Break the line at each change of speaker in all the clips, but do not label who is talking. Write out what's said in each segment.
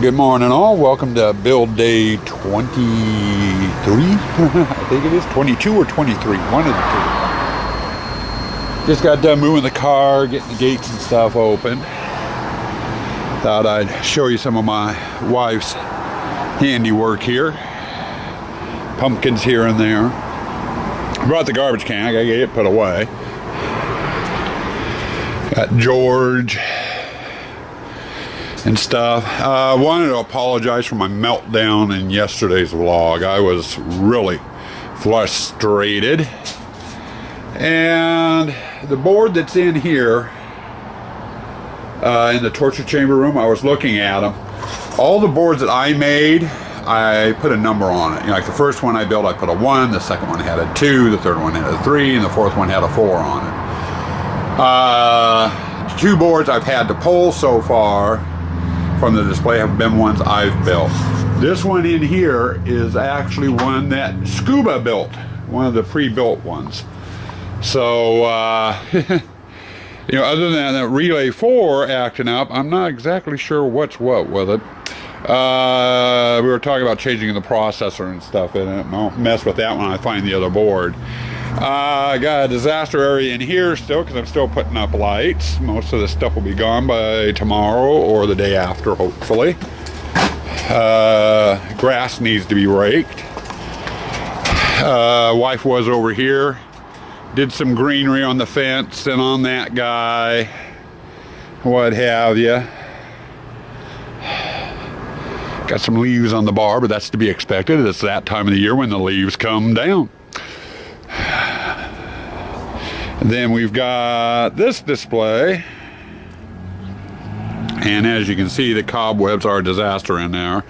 Good morning all, welcome to build day 23, I think it is, 22 or 23, one of the two. Just got done moving the car, getting the gates and stuff open. Thought I'd show you some of my wife's handiwork here. Pumpkins here and there. Brought the garbage can, I gotta get it put away. Got George and stuff. I wanted to apologize for my meltdown in yesterday's vlog. I was really frustrated. And the board that's in here, in the torture chamber room, I was looking at them. All the boards that I made, I put a number on it. You know, like the first one I built, I put a 1, the second one had a 2, the third one had a 3, and the fourth one had a 4 on it. 2 boards I've had to pull so far from the display have been ones I've built. This one in here is actually one that Scuba built, one of the pre-built ones. So, you know, other than that Relay 4 acting up, I'm not exactly sure what's what with it. We were talking about changing the processor and stuff in it. I'll mess with that when I find the other board. I got a disaster area in here still because I'm still putting up lights. Most of the stuff will be gone by tomorrow or the day after, hopefully. Grass needs to be raked. Wife was over here. Did some greenery on the fence and on that guy. What have you. Got some leaves on the bar, but that's to be expected. It's that time of the year when the leaves come down. And then we've got this display, and as you can see, the cobwebs are a disaster in there.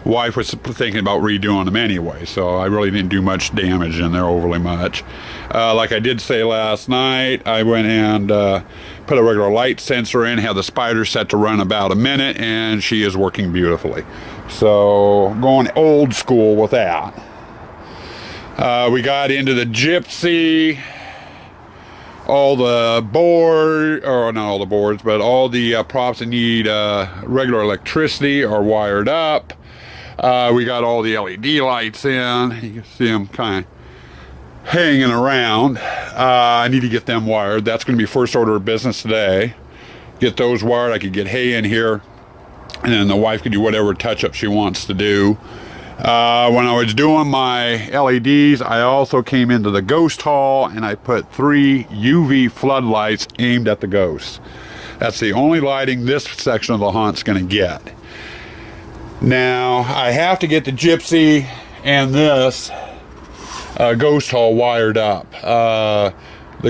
Wife was thinking about redoing them anyway, so I really didn't do much damage in there, overly much. Like I did say last night, I went and put a regular light sensor in, had the spider set to run about a minute, and she is working beautifully. So going old school with that. We got into the Gypsy. All the board, or not all the boards, but all the props that need regular electricity are wired up. We got all the LED lights in. You can see them kind of hanging around. I need to get them wired. That's going to be first order of business today. Get those wired. I could get hay in here, and then the wife could do whatever touch-up she wants to do. When I was doing my LEDs, I also came into the ghost hall and I put 3 UV floodlights aimed at the ghosts. That's the only lighting this section of the haunt's going to get. Now, I have to get the Gypsy and this ghost hall wired up. The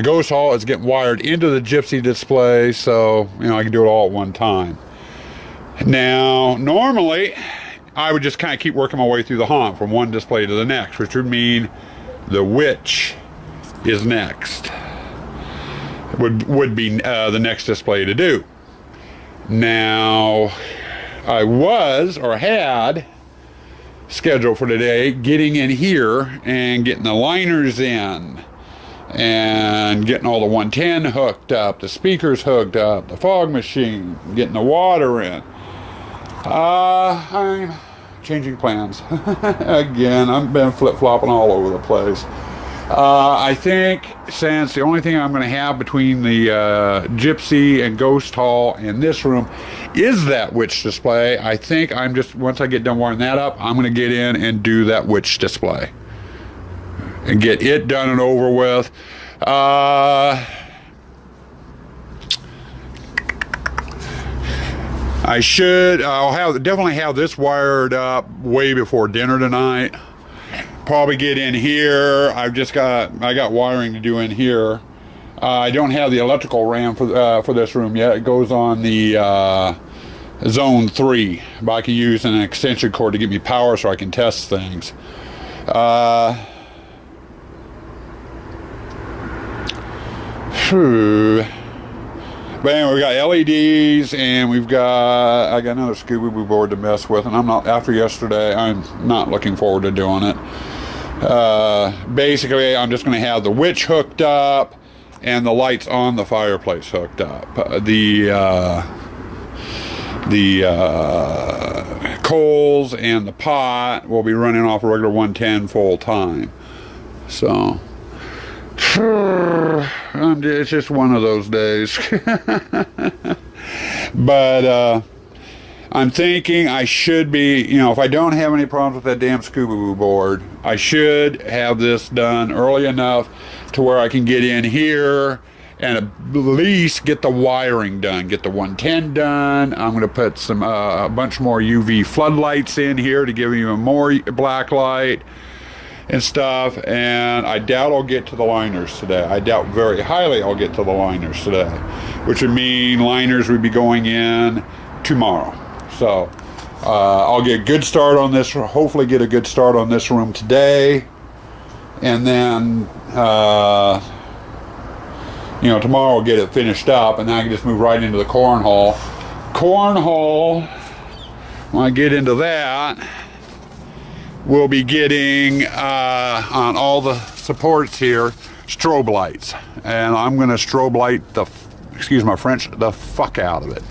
ghost hall is getting wired into the Gypsy display, so, you know, I can do it all at one time. Now, normally I would just kind of keep working my way through the haunt from one display to the next, which would mean the witch is next. Would be the next display to do. Now, I was, or had, scheduled for today getting in here and getting the liners in and getting all the 110 hooked up, the speakers hooked up, the fog machine, getting the water in. I'm changing plans. Again, I've been flip-flopping all over the place. I think since the only thing I'm going to have between the Gypsy and Ghost Hall and this room is that witch display, I think I'm just, once I get done wiring that up, I'm going to get in and do that witch display and get it done and over with. I'll definitely have this wired up way before dinner tonight. Probably get in here. I got wiring to do in here. I don't have the electrical RAM for this room yet. It goes on the zone 3, but I can use an extension cord to give me power so I can test things. But anyway, we got LEDs, and I got another Scooby-Doo board to mess with, and after yesterday, I'm not looking forward to doing it. Basically, I'm just going to have the witch hooked up and the lights on the fireplace hooked up. The coals and the pot will be running off a regular 110 full time. So it's just one of those days. But I'm thinking I should be, you know, if I don't have any problems with that damn Scuba Boo board, I should have this done early enough to where I can get in here and at least get the wiring done, get the 110 done. I'm going to put some a bunch more UV floodlights in here to give even more black light and stuff. And I doubt I'll get to the liners today. I doubt very highly I'll get to the liners today, which would mean liners would be going in tomorrow. So I'll get a good start on this, hopefully get a good start on this room today, and then you know, tomorrow I'll get it finished up, and then I can just move right into the cornhole. When I get into that, we'll be getting on all the supports here strobe lights, and I'm going to strobe light the, excuse my French, the fuck out of it.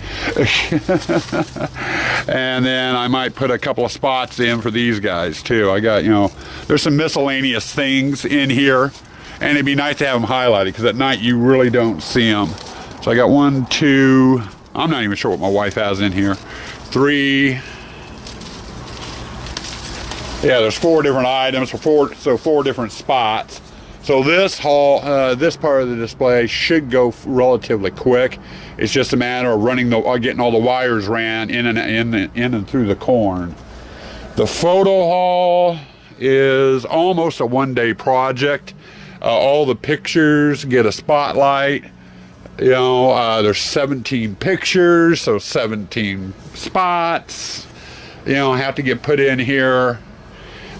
And then I might put a couple of spots in for these guys too. I got, you know, there's some miscellaneous things in here, and it'd be nice to have them highlighted because at night you really don't see them. So I got 1, 2, I'm not even sure what my wife has in here, 3, yeah, there's 4 different items for 4 different spots. So this this part of the display should go relatively quick. It's just a matter of getting all the wires ran in and through the corn. The photo hall is almost a one-day project. All the pictures get a spotlight. You know, there's 17 pictures, so 17 spots. You know, have to get put in here.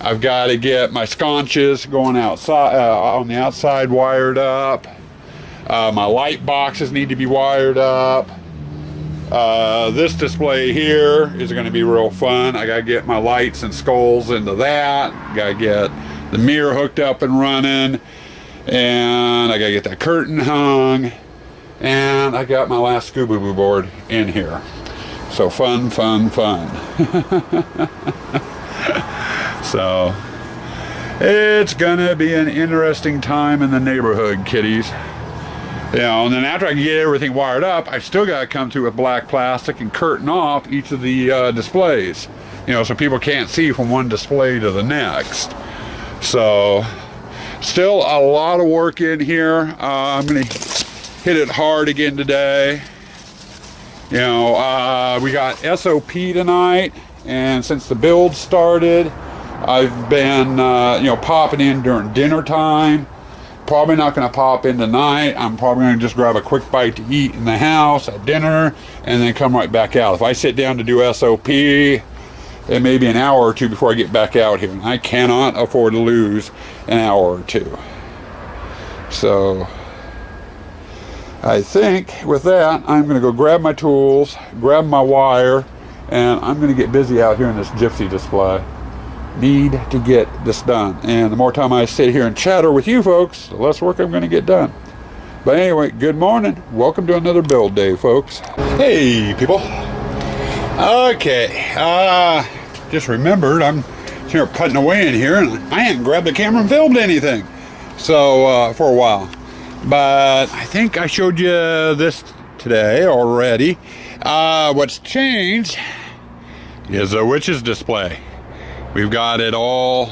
I've got to get my sconces going outside, on the outside wired up. My light boxes need to be wired up. This display here is going to be real fun. I got to get my lights and skulls into that. Got to get the mirror hooked up and running. And I got to get that curtain hung. And I got my last Scuba Boo board in here. So fun. So it's gonna be an interesting time in the neighborhood, kiddies. You know, and then after I can get everything wired up, I still gotta come through with black plastic and curtain off each of the displays. You know, so people can't see from one display to the next. So still a lot of work in here. I'm gonna hit it hard again today. You know, we got SOP tonight, and since the build started, I've been, you know, popping in during dinner time. Probably not going to pop in tonight. I'm probably going to just grab a quick bite to eat in the house at dinner and then come right back out. If I sit down to do SOP, it may be an hour or two before I get back out here. And I cannot afford to lose an hour or two. So I think with that, I'm going to go grab my tools, grab my wire, and I'm going to get busy out here in this Gypsy display. Need to get this done, and the more time I sit here and chatter with you folks, the less work I'm going to get done. But anyway, good morning. Welcome to another build day, folks. Hey people. Okay, just remembered I'm here putting away in here, and I hadn't grabbed the camera and filmed anything so for a while. But I think I showed you this today already. What's changed is the witches display. We've got it all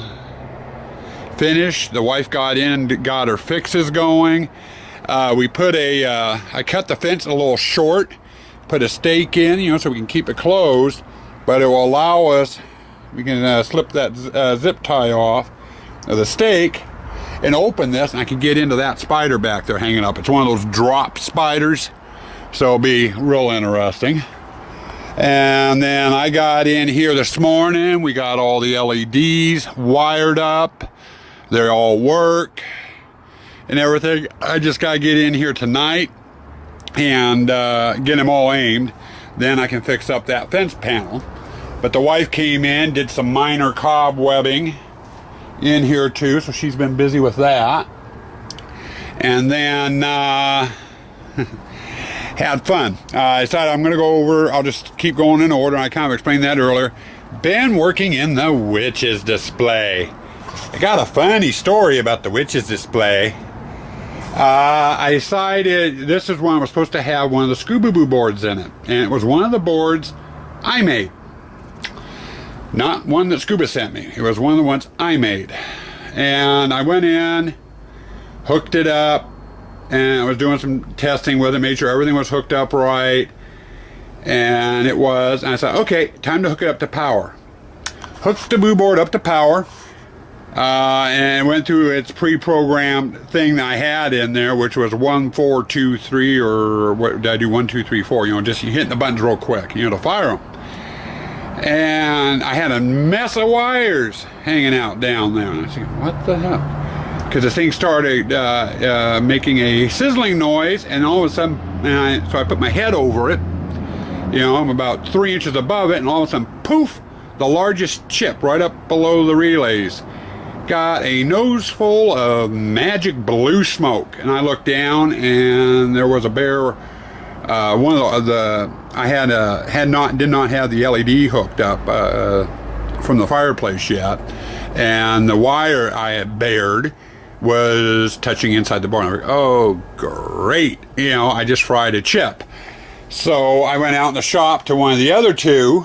finished. The wife got in and got her fixes going. We put I cut the fence a little short, put a stake in, you know, so we can keep it closed, but it will allow us, we can slip that zip tie off of the stake and open this, and I can get into that spider back there hanging up. It's one of those drop spiders, so it'll be real interesting. And then I got in here this morning. We got all the LEDs wired up. They all work and everything. I just got to get in here tonight and get them all aimed. Then I can fix up that fence panel. But the wife came in, did some minor cobwebbing in here too, so she's been busy with that. And then had fun. I decided I'm going to go over, I'll just keep going in order. I kind of explained that earlier. Been working in the witches display. I got a funny story about the witches display. I decided this is one I was supposed to have one of the Scuba Boo boards in it, and it was one of the boards I made, not one that Scuba sent me. It was one of the ones I made, and I went in, hooked it up, and I was doing some testing with it, made sure everything was hooked up right, and it was, and I said, okay, time to hook it up to power. Hooked the Boo board up to power, and went through its pre-programmed thing that I had in there, which was 1, 4, 2, 3, or what did I do? 1, 2, 3, 4. You know, just hitting the buttons real quick, you know, to fire them. And I had a mess of wires hanging out down there. And I was thinking, what the hell? Because the thing started making a sizzling noise, and all of a sudden, so I put my head over it. You know, I'm about 3 inches above it, and all of a sudden, poof, the largest chip right up below the relays got a nose full of magic blue smoke. And I looked down, and there was a bear. One of the did not have the LED hooked up from the fireplace yet, and the wire I had bared was touching inside the board. I was like, oh great, you know, I just fried a chip. So I went out in the shop to one of the other two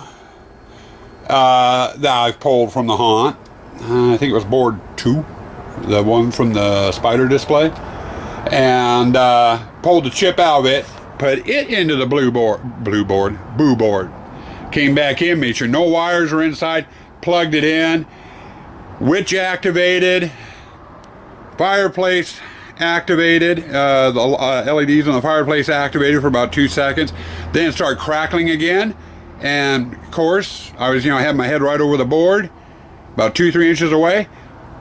that I pulled from the haunt. I think it was board 2, the one from the spider display, and pulled the chip out of it, put it into the boo board, came back in, made sure no wires were inside, plugged it in, witch activated, fireplace activated, the LEDs on the fireplace activated for about 2 seconds, then it started crackling again, and of course I was, you know, I had my head right over the board, about 2-3 inches away,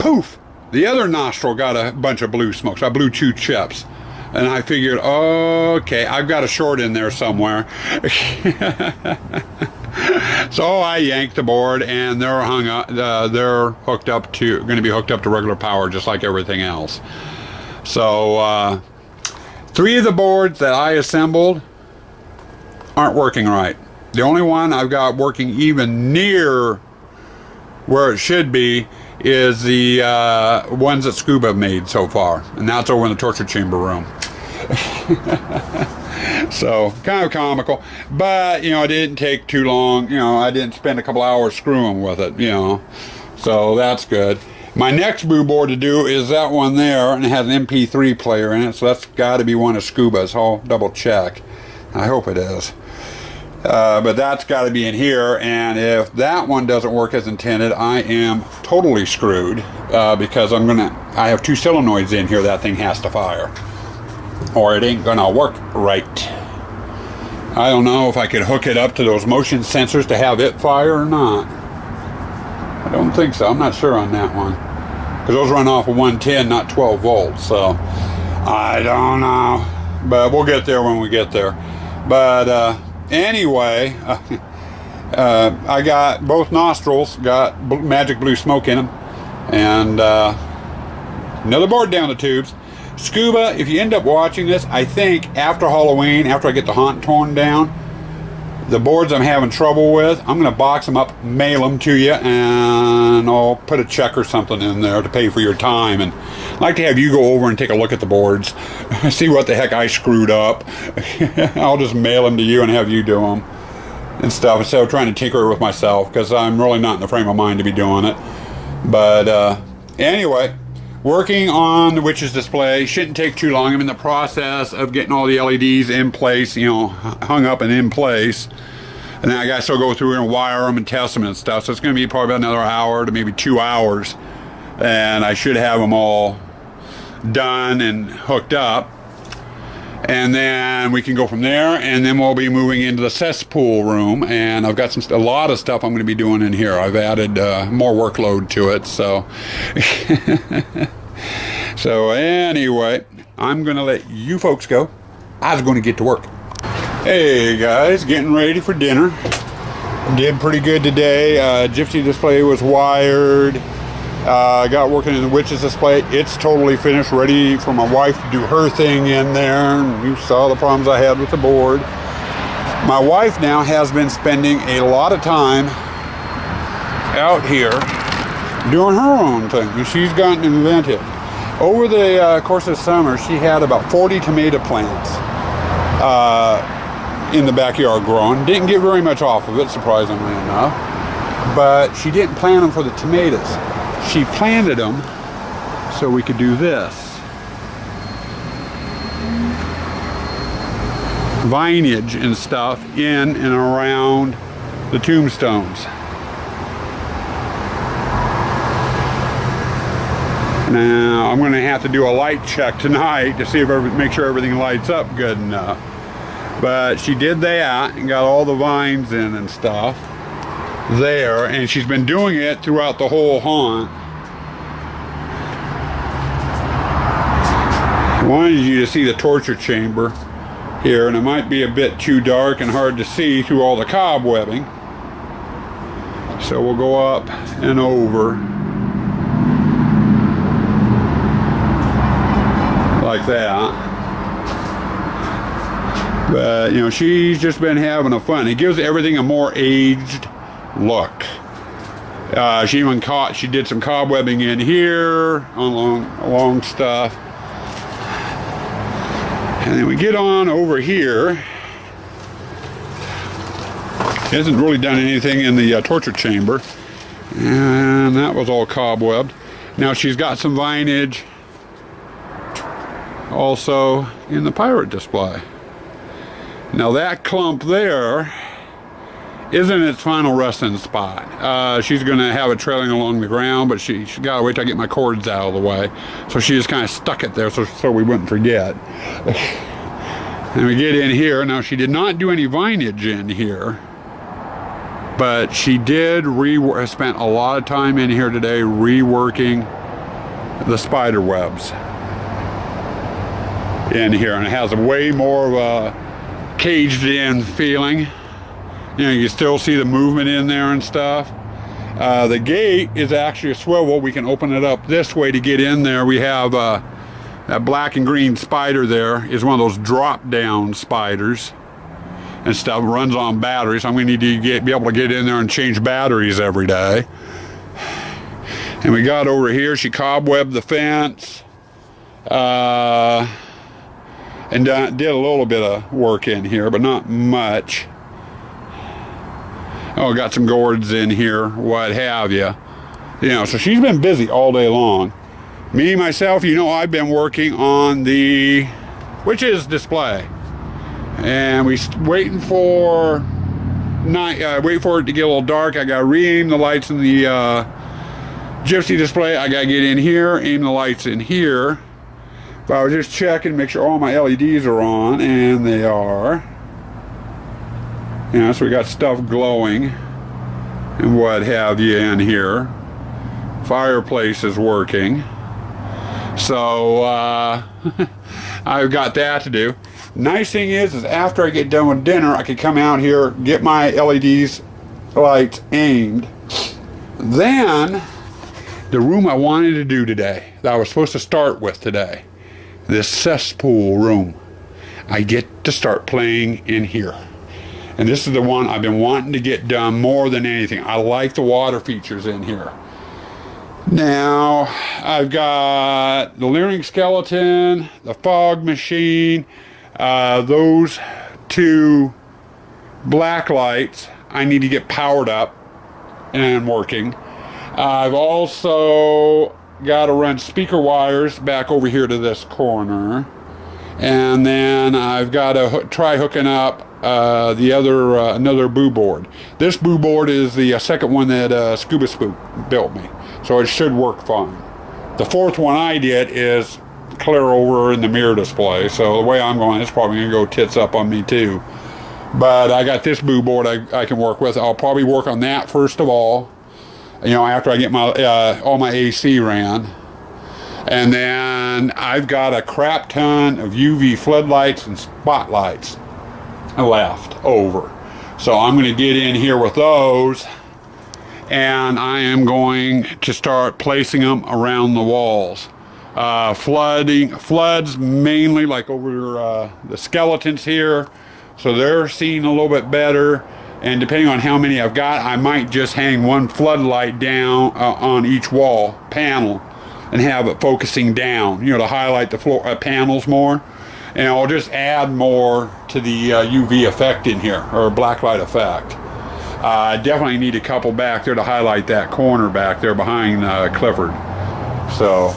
poof, the other nostril got a bunch of blue smoke. So I blew 2 chips, and I figured, okay, I've got a short in there somewhere. So I yanked the board, and they're hung up. They're hooked up to, going to be hooked up to regular power, just like everything else. So 3 of the boards that I assembled aren't working right. The only one I've got working even near where it should be is the ones that Scuba made so far, and that's over in the torture chamber room. So kind of comical, but you know, it didn't take too long. You know, I didn't spend a couple hours screwing with it, you know, so that's good. My next Boo board to do is that one there, and it has an MP3 player in it, so that's got to be one of Scuba's. I'll double check. I hope it is. But that's got to be in here, and if that one doesn't work as intended, I am totally screwed, because I have 2 solenoids in here that thing has to fire, or it ain't gonna work right. I don't know if I could hook it up to those motion sensors to have it fire or not. I don't think so. I'm not sure on that one, because those run off of 110, not 12 volts, so I don't know, but we'll get there when we get there. But anyway, I got both nostrils got magic blue smoke in them, and another board down the tubes. Scuba, if you end up watching this, I think after Halloween, after I get the haunt torn down, the boards I'm having trouble with, I'm going to box them up, mail them to you, and I'll put a check or something in there to pay for your time. And I'd like to have you go over and take a look at the boards, see what the heck I screwed up. I'll just mail them to you and have you do them and stuff, instead of trying to tinker it with myself, because I'm really not in the frame of mind to be doing it. But anyway, working on the witch's display shouldn't take too long. I'm in the process of getting all the LEDs in place, you know, hung up and in place. And then I got to still go through and wire them and test them and stuff. So it's going to be probably about another hour to maybe 2 hours. And I should have them all done and hooked up. And then we can go from there, and then we'll be moving into the cesspool room, and I've got a lot of stuff I'm going to be doing in here. I've added more workload to it, so so anyway, I'm going to let you folks go. I was going to get to work. Hey guys, getting ready for dinner. Did pretty good today. Gypsy display was wired. I got working in the witch's display. It's totally finished, ready for my wife to do her thing in there. You saw the problems I had with the board. My wife now has been spending a lot of time out here doing her own thing. And she's gotten inventive. Over the course of the summer, she had about 40 tomato plants in the backyard growing. Didn't get very much off of it, surprisingly enough. But she didn't plant them for the tomatoes. She planted them so we could do this. Vinage and stuff in and around the tombstones. Now I'm going to have to do a light check tonight to see if make sure everything lights up good enough. But she did that and got all the vines in and stuff there, and she's been doing it throughout the whole haunt. I wanted you to see the torture chamber here, and it might be a bit too dark and hard to see through all the cobwebbing. So we'll go up and over like that. But you know, she's just been having a fun. It gives everything a more aged look. She even she did some cobwebbing in here along stuff. And then we get on over here. She hasn't really done anything in the torture chamber. And that was all cobwebbed. Now she's got some vinage also in the pirate display. Now that clump there isn't its final resting spot. She's going to have it trailing along the ground, but she got to wait till I get my cords out of the way. So she just kind of stuck it there so we wouldn't forget. And we get in here. Now she did not do any vinage in here, but she did spent a lot of time in here today reworking the spider webs in here, and it has a way more of a caged in feeling. You know, you can still see the movement in there and stuff. The gate is actually a swivel. We can open it up this way to get in there. We have that black and green spider there is one of those drop down spiders and stuff. It runs on batteries. I'm going to need to be able to get in there and change batteries every day. And we got over here, she cobwebbed the fence. And did a little bit of work in here, but not much. Oh, got some gourds in here, what have you. You know, so she's been busy all day long. Me, myself, you know, I've been working on the witches display. And we waiting for wait for it to get a little dark. I got to re-aim the lights in the gypsy display. I got to get in here, aim the lights in here. But I was just checking, make sure all my LEDs are on, and they are. Yeah, so we got stuff glowing and what have you in here. Fireplace is working. So I've got that to do. Nice thing is after I get done with dinner, I can come out here, get my LEDs lights aimed. Then the room I wanted to do today, that I was supposed to start with today, this cesspool room, I get to start playing in here. And this is the one I've been wanting to get done more than anything. I like the water features in here. Now I've got the leering skeleton, the fog machine, those two black lights I need to get powered up and working. I've also got to run speaker wires back over here to this corner, and then I've got to try hooking up another boo board. This boo board is the second one that Scuba Spook built me, so it should work fine. The fourth one I did is clear over in the mirror display, so the way I'm going, it's probably going to go tits up on me too. But I got this boo board I can work with. I'll probably work on that first of all, you know, after I get my all my AC ran. And then I've got a crap ton of UV floodlights and spotlights left over. So I'm going to get in here with those, and I am going to start placing them around the walls. Floods mainly like over the skeletons here, so they're seeing a little bit better. and depending on how many I've got, I might just hang one floodlight down on each wall panel and have it focusing down, to highlight the floor panels more. And I'll just add more to the UV effect in here, or blacklight effect. I definitely need a couple back there to highlight that corner back there behind Clifford. So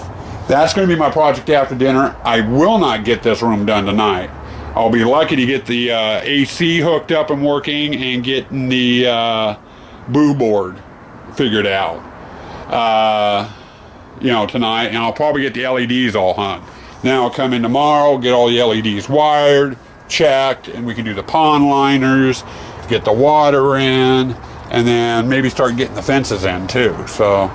that's going to be my project after dinner. I will not get this room done tonight. I'll be lucky to get the AC hooked up and working and getting the boo board figured out, tonight. And I'll probably get the LEDs all hung. Now I'll come in tomorrow, get all the LEDs wired, checked, and we can do the pond liners, get the water in, and then maybe start getting the fences in too. So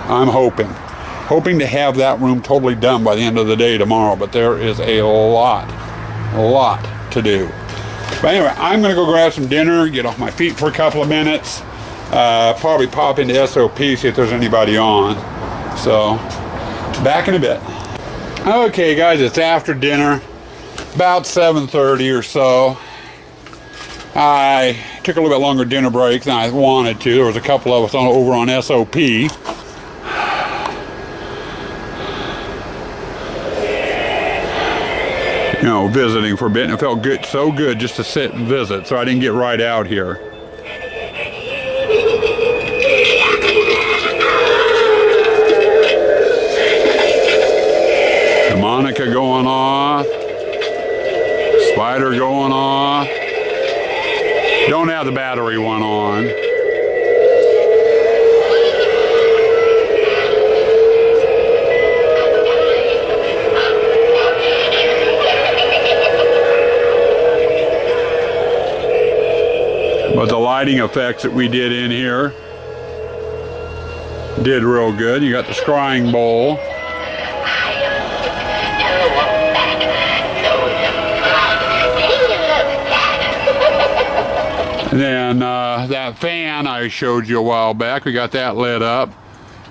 I'm hoping to have that room totally done by the end of the day tomorrow, but there is a lot to do. But anyway, I'm going to go grab some dinner, get off my feet for a couple of minutes, probably pop into SOP, see if there's anybody on. So, back in a bit. Okay guys, it's after dinner, about 7:30 or so. I took a little bit longer dinner break than I wanted to. There was a couple of us over on SOP. Visiting for a bit, and it felt good, so good just to sit and visit, so I didn't get right out here. Harmonica going off, spider going off. Don't have the battery one on. But the lighting effects that we did in here did real good. You got the scrying bowl. And then that fan I showed you a while back, we got that lit up.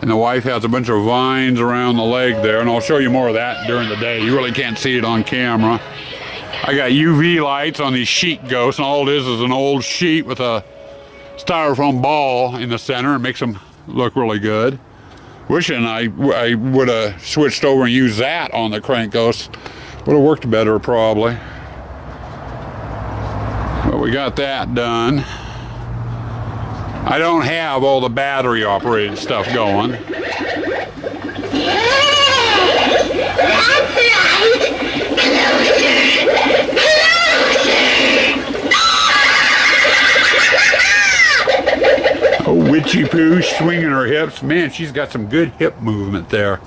And the wife has a bunch of vines around the leg there, and I'll show you more of that during the day. You really can't see it on camera. I got UV lights on these sheet ghosts, and all it is an old sheet with a styrofoam ball in the center. It makes them look really good. Wishing I would have switched over and used that on the crank ghost. Would have worked better probably. But we got that done. I don't have all the battery operated stuff going. Oh, Witchy Poo swinging her hips. Man, she's got some good hip movement there.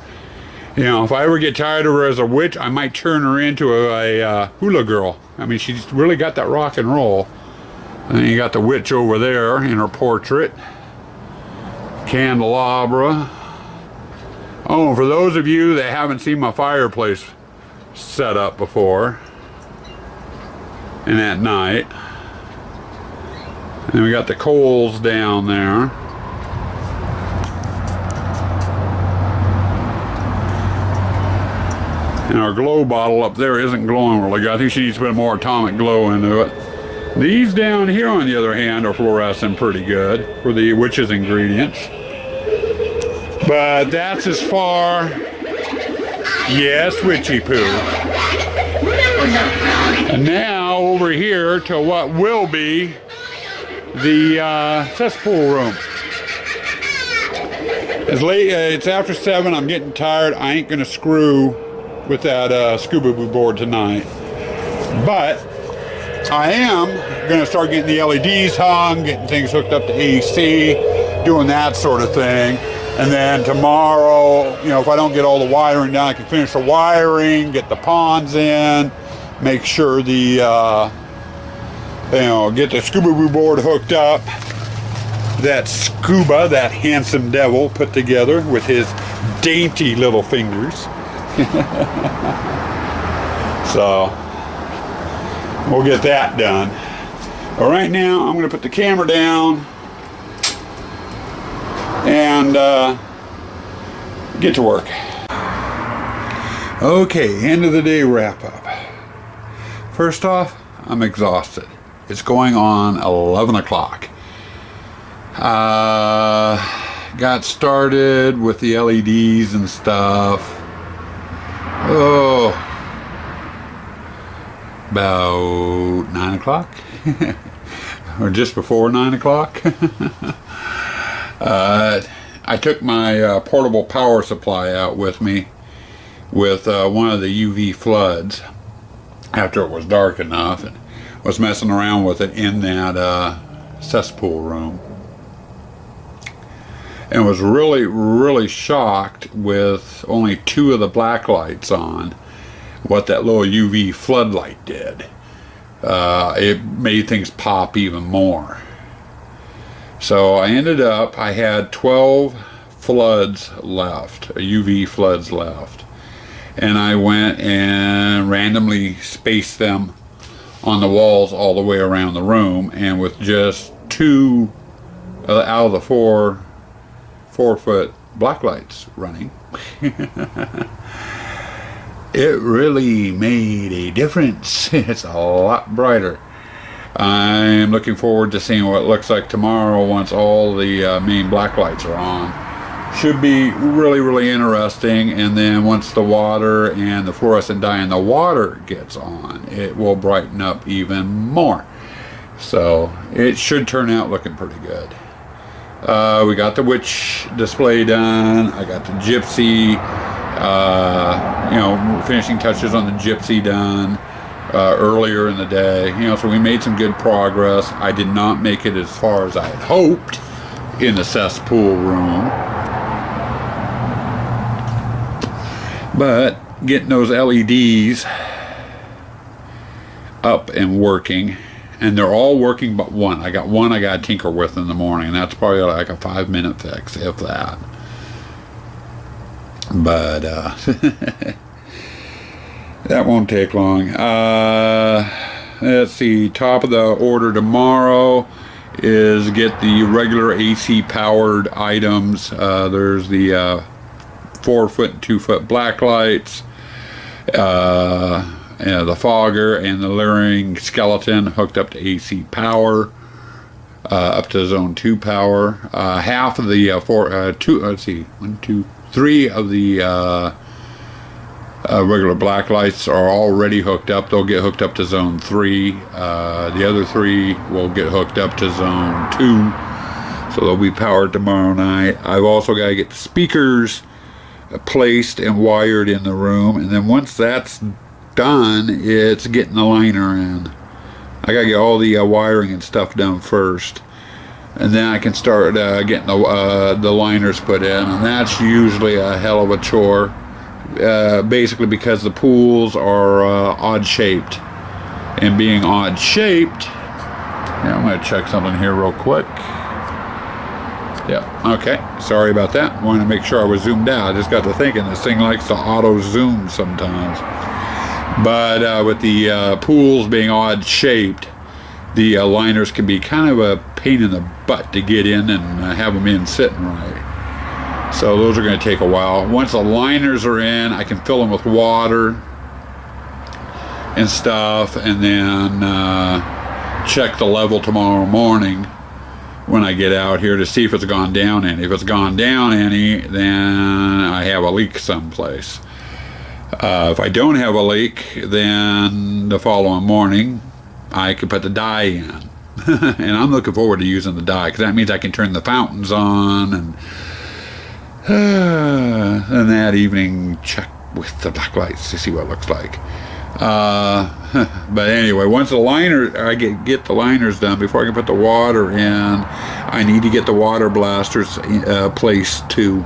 If I ever get tired of her as a witch, I might turn her into a hula girl. I mean, she's really got that rock and roll. And then you got the witch over there in her portrait. Candelabra. Oh, for those of you that haven't seen my fireplace set up before, and at night, and we got the coals down there. And our glow bottle up there isn't glowing really good. I think she needs to put more atomic glow into it. These down here, on the other hand, are fluorescent pretty good for the witch's ingredients. But that's as far, yes, Witchy Poo. And now over here to what will be the cesspool room. It's late, it's after 7, I'm getting tired. I ain't gonna screw with that scuba boo board tonight. But I am gonna start getting the LEDs hung, getting things hooked up to AC, doing that sort of thing. And then tomorrow, if I don't get all the wiring done, I can finish the wiring, get the ponds in, make sure the, get the scuba boo board hooked up. That scuba, that handsome devil, put together with his dainty little fingers. So, we'll get that done. But right now, I'm going to put the camera down and get to work. Okay, end of the day wrap up. First off, I'm exhausted. It's going on 11 o'clock. Got started with the LEDs and stuff. Oh, about 9 o'clock. Or just before 9 o'clock. I took my portable power supply out with me with one of the UV floods after it was dark enough, and was messing around with it in that cesspool room, and was really shocked with only 2 of the black lights on what that little UV floodlight did. It made things pop even more. So I had 12 floods left, UV floods left, and I went and randomly spaced them on the walls all the way around the room, and with just 2 out of the 4-foot black lights running, it really made a difference. It's a lot brighter. I'm looking forward to seeing what it looks like tomorrow once all the main black lights are on. Should be really interesting. And then once the water and the fluorescent dye in the water gets on, it will brighten up even more. So it should turn out looking pretty good. We got the witch display done. I got the gypsy, finishing touches on the gypsy done earlier in the day. So we made some good progress. I did not make it as far as I had hoped in the cesspool room, but getting those LEDs up and working, and they're all working but one. I got one I got to tinker with in the morning, and that's probably like a 5-minute fix, if that. But that won't take long. Let's see, top of the order tomorrow is get the regular AC powered items. There's the 4-foot and 2-foot black lights, the fogger and the Leering skeleton hooked up to AC power, up to zone 2 power. Half of the 3 of the regular black lights are already hooked up. They'll get hooked up to zone 3. The other 3 will get hooked up to zone 2, so they'll be powered tomorrow night. I've also got to get the speakers placed and wired in the room, and then once that's done, it's getting the liner in. I gotta get all the wiring and stuff done first, and then I can start getting the liners put in, and that's usually a hell of a chore. Basically because the pools are odd shaped, and being odd shaped, I'm going to check something here real quick. Yeah, okay, sorry about that. I wanted to make sure I was zoomed out. I just got to thinking this thing likes to auto zoom sometimes. But with the pools being odd shaped, the liners can be kind of a pain in the butt to get in and have them in sitting right. So those are going to take a while. Once the liners are in, I can fill them with water and stuff, and then check the level tomorrow morning when I get out here to see if it's gone down any. If it's gone down any, then I have a leak someplace. If I don't have a leak, then the following morning I can put the dye in. And I'm looking forward to using the dye, because that means I can turn the fountains on, and that evening check with the black lights to see what it looks like. But anyway, once the liner, I get the liners done, before I can put the water in, I need to get the water blasters placed too.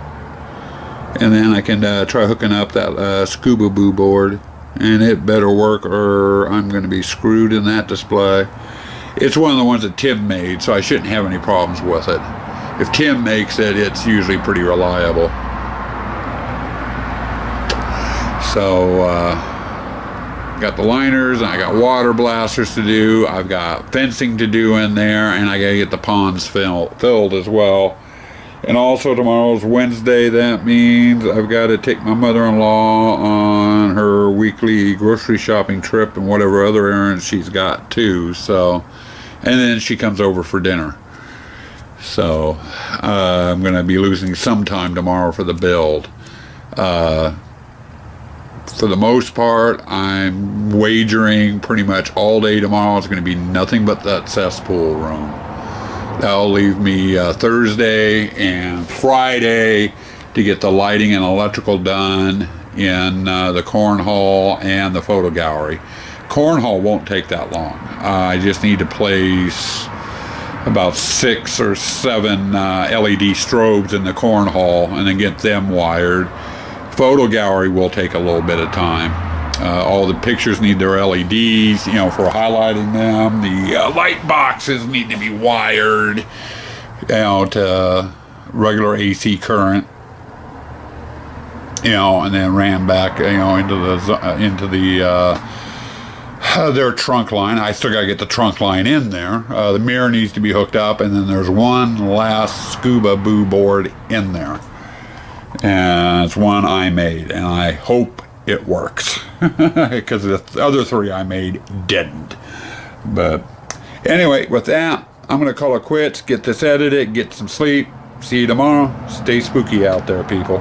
And then I can try hooking up that Scuba Boo board, and it better work or I'm going to be screwed in that display. It's one of the ones that Tim made, so I shouldn't have any problems with it. If Tim makes it, it's usually pretty reliable. So, got the liners, and I got water blasters to do, I've got fencing to do in there, and I gotta get the ponds filled as well. And also tomorrow's Wednesday, that means I've got to take my mother-in-law on her weekly grocery shopping trip and whatever other errands she's got too. So and then she comes over for dinner. So I'm going to be losing some time tomorrow for the build. For the most part, I'm wagering pretty much all day tomorrow it's going to be nothing but that cesspool room. That'll leave me Thursday and Friday to get the lighting and electrical done in the cornhole and the photo gallery. Cornhole won't take that long. I just need to place about 6 or 7 LED strobes in the cornhole and then get them wired. Photo gallery will take a little bit of time. All the pictures need their LEDs, you know, for highlighting them. The light boxes need to be wired, you know, to regular AC current, you know, and then ran back, you know, into their trunk line. I still gotta get the trunk line in there. The mirror needs to be hooked up, and then there's one last Scuba Boo board in there. And it's one I made, and I hope it works, because the other 3 I made didn't. But anyway, with that, I'm going to call it quits, get this edited, get some sleep. See you tomorrow. Stay spooky out there, people.